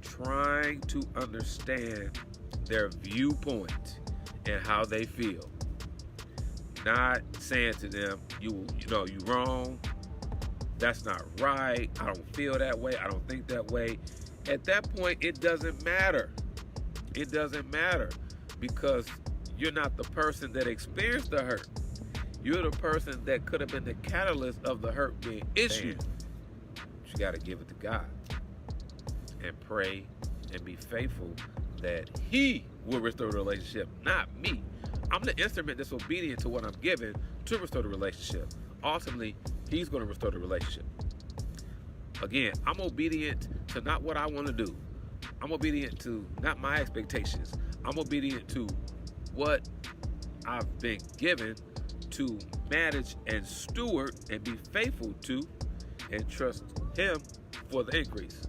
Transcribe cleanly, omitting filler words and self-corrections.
trying to understand their viewpoint and how they feel. Not saying to them, you know, you wrong. That's not right. I don't feel that way. I don't think that way. At that point, it doesn't matter. It doesn't matter because you're not the person that experienced the hurt. You're the person that could have been the catalyst of the hurt being issued. You got to give it to God and pray and be faithful that He will restore the relationship, not me. I'm the instrument that's obedient to what I'm given to restore the relationship. Ultimately, He's going to restore the relationship. Again, I'm obedient to not what I want to do. I'm obedient to not my expectations. I'm obedient to what I've been given to manage and steward and be faithful to and trust Him for the increase.